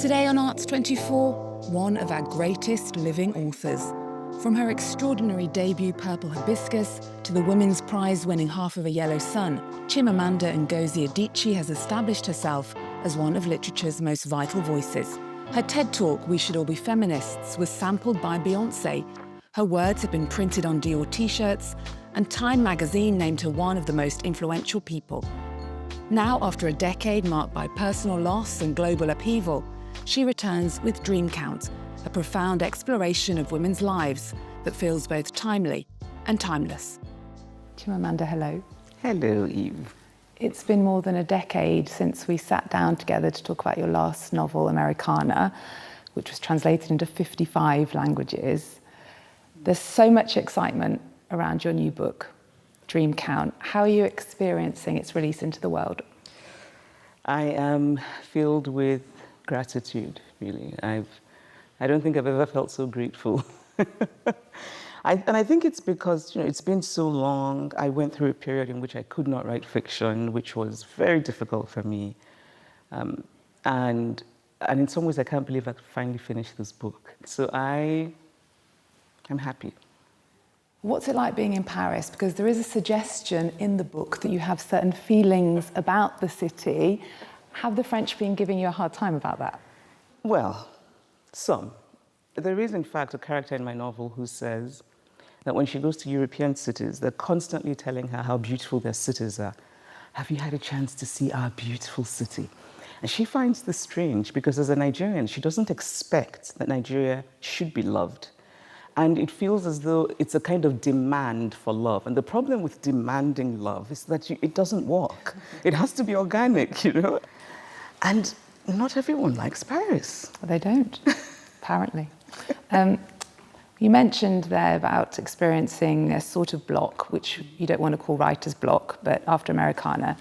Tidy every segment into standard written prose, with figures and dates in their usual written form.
Today on Arts 24, one of our greatest living authors. From her extraordinary debut Purple Hibiscus to the Women's Prize-winning Half of a Yellow Sun, Chimamanda Ngozi Adichie has established herself as one of literature's most vital voices. Her TED Talk, We Should All Be Feminists, was sampled by Beyoncé. Her words have been printed on Dior T-shirts, and Time magazine named her one of the most influential people. Now, after a decade marked by personal loss and global upheaval, she returns with Dream Count, a profound exploration of women's lives that feels both timely and timeless. Chimamanda, hello. Hello, Eve. It's been more than a decade since we sat down together to talk about your last novel, Americana, which was translated into 55 languages. There's so much excitement around your new book, Dream Count. How are you experiencing its release into the world? I am filled with gratitude, really. I don't think I've ever felt so grateful. And I think it's because, it's been so long. I went through a period in which I could not write fiction, which was very difficult for me. And in some ways, I can't believe I finally finished this book. So I'm happy. What's it like being in Paris? Because there is a suggestion in the book that you have certain feelings about the city. Have the French been giving you a hard time about that? Well, some. There is, in fact, a character in my novel who says that when she goes to European cities, they're constantly telling her how beautiful their cities are. Have you had a chance to see our beautiful city? And she finds this strange because as a Nigerian, she doesn't expect that Nigeria should be loved. And it feels as though it's a kind of demand for love. And the problem with demanding love is that it doesn't work. It has to be organic, And not everyone likes Paris. Well, they don't, apparently. You mentioned there about experiencing a sort of block, which you don't want to call writer's block, but after Americana.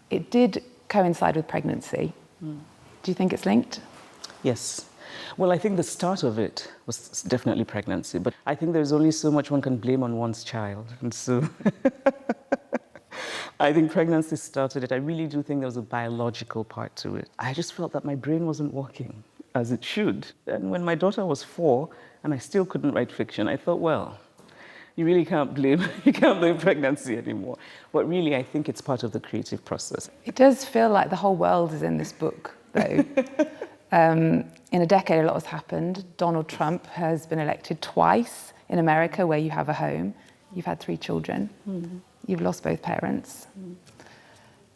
It did coincide with pregnancy. Do you think it's linked? Yes. Well, I think the start of it was definitely pregnancy, but I think there's only so much one can blame on one's child. And so I think pregnancy started it. I really do think there was a biological part to it. I just felt that my brain wasn't working as it should. And when my daughter was 4 and I still couldn't write fiction, I thought, well, you really can't blame pregnancy anymore. But really, I think it's part of the creative process. It does feel like the whole world is in this book, though. In a decade, a lot has happened. Donald Trump has been elected twice in America, where you have a home. You've had 3 children. Mm-hmm. You've lost both parents. Mm-hmm.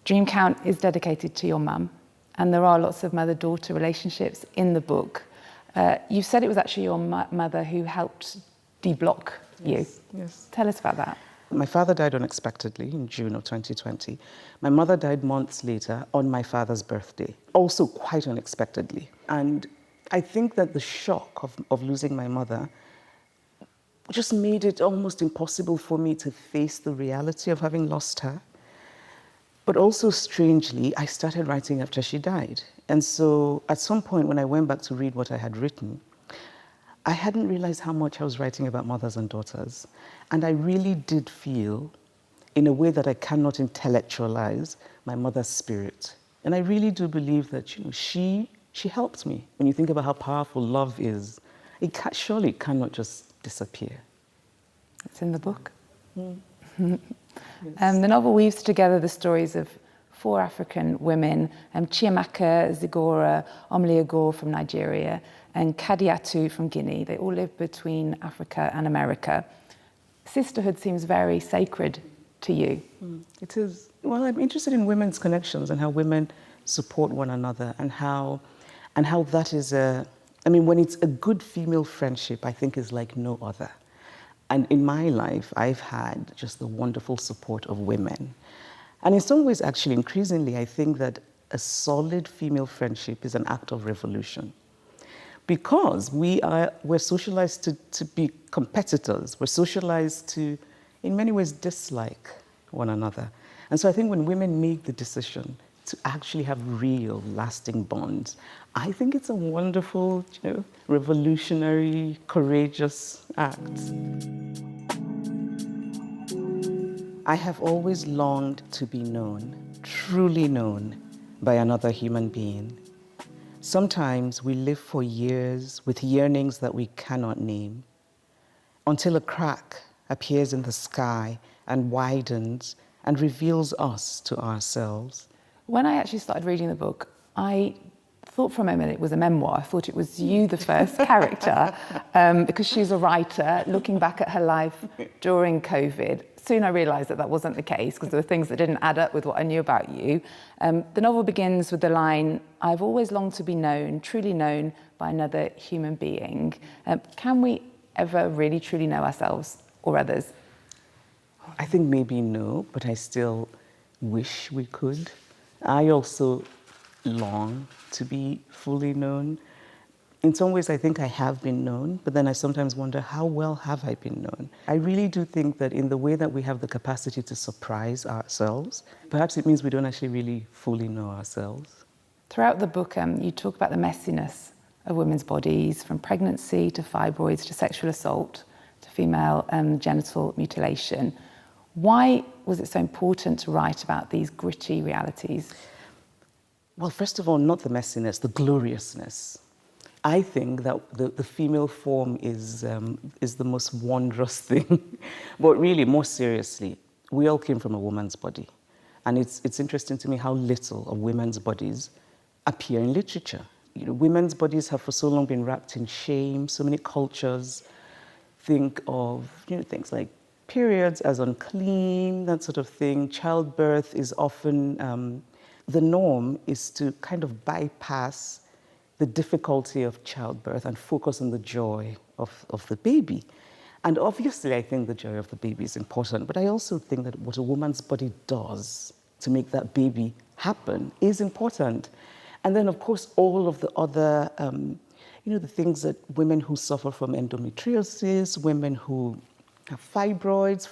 Dream Count is dedicated to your mum, and there are lots of mother-daughter relationships in the book. You said it was actually your mother who helped deblock you. Yes. Tell us about that. My father died unexpectedly in June of 2020. My mother died months later on my father's birthday, also quite unexpectedly. And I think that the shock of losing my mother just made it almost impossible for me to face the reality of having lost her. But also, strangely, I started writing after she died. And so at some point when I went back to read what I had written, I hadn't realized how much I was writing about mothers and daughters. And I really did feel, in a way that I cannot intellectualize, my mother's spirit. And I really do believe that she helped me. When you think about how powerful love is, surely it cannot just disappear. It's in the book. Yes. The novel weaves together the stories of 4 African women, Chiamaka Zigora Omliagor from Nigeria, and Kadiatu from Guinea. They all live between Africa and America. Sisterhood seems very sacred to you. It is. Well, I'm interested in women's connections and how women support one another and how that is when it's a good female friendship, I think is like no other. And in my life, I've had just the wonderful support of women. And in some ways, actually, increasingly, I think that a solid female friendship is an act of revolution. Because we're socialized to be competitors. We're socialized to, in many ways, dislike one another. And so I think when women make the decision to actually have real, lasting bonds, I think it's a wonderful, revolutionary, courageous act. I have always longed to be known, truly known, by another human being. Sometimes we live for years with yearnings that we cannot name, until a crack appears in the sky and widens and reveals us to ourselves. When I actually started reading the book, I thought for a moment it was a memoir. I thought it was you, the first character, because she's a writer looking back at her life during COVID. Soon I realised that that wasn't the case, because there were things that didn't add up with what I knew about you. The novel begins with the line, "I've always longed to be known, truly known by another human being." Can we ever really truly know ourselves or others? I think maybe no, but I still wish we could. I also long to be fully known. In some ways, I think I have been known, but then I sometimes wonder, how well have I been known? I really do think that in the way that we have the capacity to surprise ourselves, perhaps it means we don't actually really fully know ourselves. Throughout the book, you talk about the messiness of women's bodies, from pregnancy to fibroids to sexual assault to female genital mutilation. Why was it so important to write about these gritty realities? Well, first of all, not the messiness, the gloriousness. I think that the female form is the most wondrous thing. But really, more seriously, we all came from a woman's body. And it's interesting to me how little of women's bodies appear in literature. You know, women's bodies have for so long been wrapped in shame. So many cultures think of, you know, things like periods as unclean, that sort of thing. Childbirth is often, the norm is to kind of bypass the difficulty of childbirth and focus on the joy of the baby. And obviously, I think the joy of the baby is important, but I also think that what a woman's body does to make that baby happen is important. And then, of course, all of the other, you know, the things that women who suffer from endometriosis, women who have fibroids,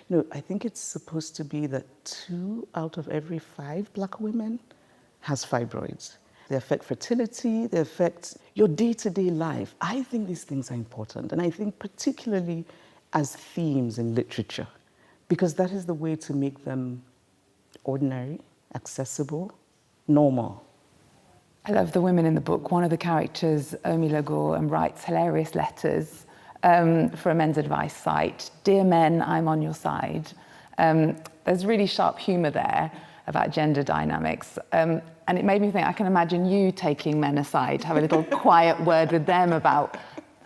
you know, I think it's supposed to be that 2 out of every 5 Black women has fibroids. They affect fertility, they affect your day-to-day life. I think these things are important, and I think particularly as themes in literature, because that is the way to make them ordinary, accessible, normal. I love the women in the book. One of the characters, Omi Lagor, writes hilarious letters for a men's advice site. "Dear men, I'm on your side." There's really sharp humour there about gender dynamics. And it made me think, I can imagine you taking men aside, have a little quiet word with them about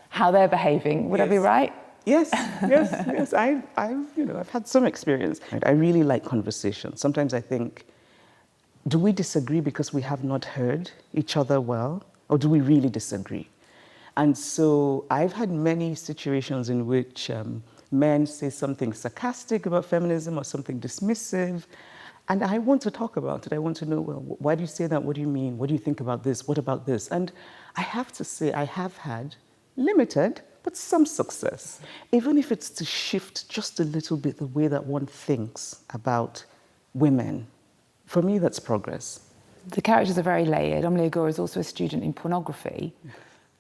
how they're behaving. Would I be right? Yes, yes. I've had some experience. I really like conversation. Sometimes I think, do we disagree because we have not heard each other well, or do we really disagree? And so I've had many situations in which men say something sarcastic about feminism or something dismissive, and I want to talk about it. I want to know, well, why do you say that? What do you mean? What do you think about this? What about this? And I have to say, I have had limited, but some success, even if it's to shift just a little bit the way that one thinks about women. For me, that's progress. The characters are very layered. Omi Lagor is also a student in pornography.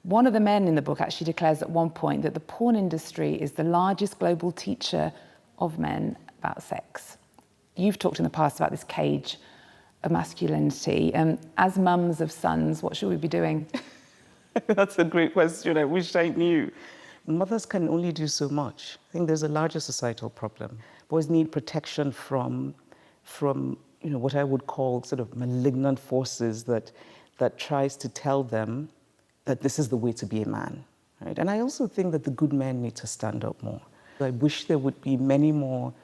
One of the men in the book actually declares at one point that the porn industry is the largest global teacher of men about sex. You've talked in the past about this cage of masculinity. As mums of sons, what should we be doing? That's a great question. I wish I knew. Mothers can only do so much. I think there's a larger societal problem. Boys need protection from what I would call sort of malignant forces that tries to tell them that this is the way to be a man, right? And I also think that the good men need to stand up more. I wish there would be many more,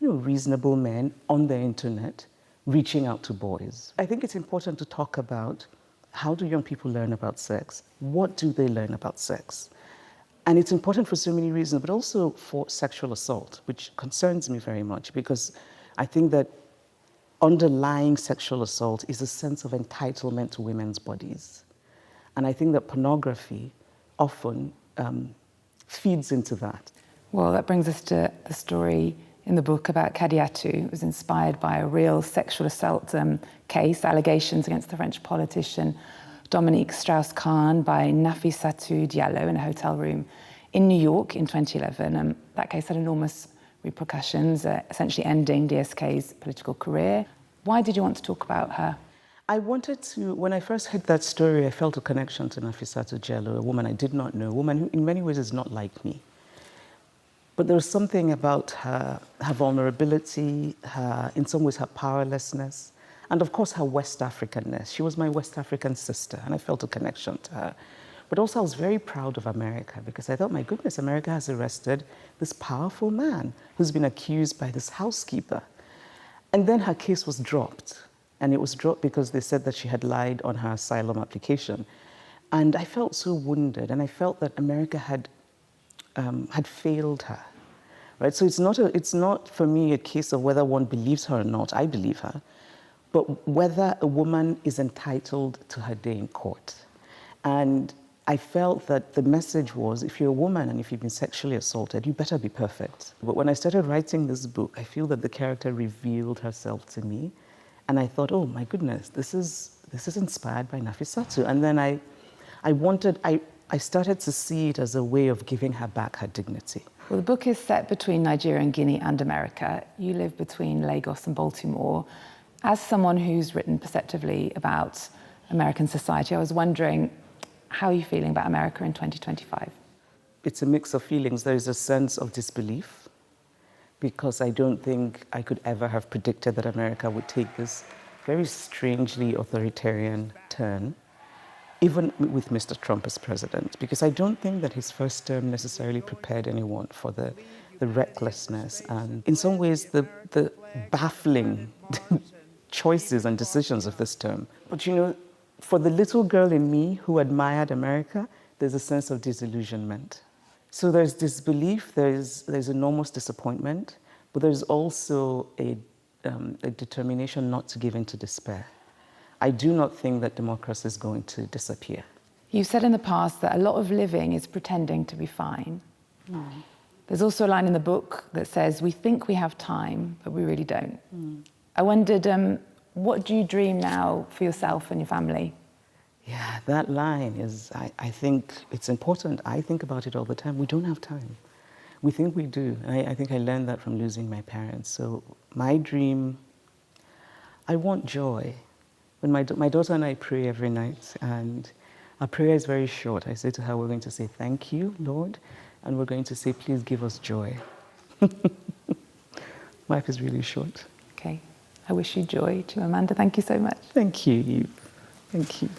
reasonable men on the internet reaching out to boys. I think it's important to talk about how do young people learn about sex? What do they learn about sex? And it's important for so many reasons, but also for sexual assault, which concerns me very much, because I think that underlying sexual assault is a sense of entitlement to women's bodies. And I think that pornography often feeds into that. Well, that brings us to the story in the book about Kadiatou. It was inspired by a real sexual assault case, allegations against the French politician Dominique Strauss-Kahn by Nafissatou Diallo in a hotel room in New York in 2011. That case had enormous repercussions, essentially ending DSK's political career. Why did you want to talk about her? I wanted to, when I first heard that story, I felt a connection to Nafissatou Diallo, a woman I did not know, a woman who in many ways is not like me. But there was something about her vulnerability, in some ways her powerlessness, and of course her West Africanness. She was my West African sister, and I felt a connection to her. But also I was very proud of America because I thought, my goodness, America has arrested this powerful man who's been accused by this housekeeper. And then her case was dropped. And it was dropped because they said that she had lied on her asylum application. And I felt so wounded, and I felt that America had failed her, right? So it's not for me a case of whether one believes her or not. I believe her, but whether a woman is entitled to her day in court. And I felt that the message was, if you're a woman and if you've been sexually assaulted, you better be perfect. But when I started writing this book, I feel that the character revealed herself to me, and I thought, oh my goodness, this is inspired by Nafissatou. And then I started to see it as a way of giving her back her dignity. Well, the book is set between Nigeria and Guinea and America. You live between Lagos and Baltimore. As someone who's written perceptively about American society, I was wondering, how are you feeling about America in 2025? It's a mix of feelings. There is a sense of disbelief, because I don't think I could ever have predicted that America would take this very strangely authoritarian turn, even with Mr. Trump as president, because I don't think that his first term necessarily prepared anyone for the recklessness and, in some ways, the baffling choices and decisions of this term. But you know, for the little girl in me who admired America, there's a sense of disillusionment. So there's disbelief, there's enormous disappointment, but there's also a determination not to give in to despair. I do not think that democracy is going to disappear. You've said in the past that a lot of living is pretending to be fine. There's also a line in the book that says, we think we have time, but we really don't. I wondered, what do you dream now for yourself and your family? Yeah, that line is, I think it's important. I think about it all the time. We don't have time. We think we do. I think I learned that from losing my parents. So my dream, I want joy. When my daughter and I pray every night, and our prayer is very short. I say to her, we're going to say, thank you, Lord, and we're going to say, please give us joy. Life is really short. Okay. I wish you joy, Chimamanda. Thank you so much. Thank you, Eve. Thank you.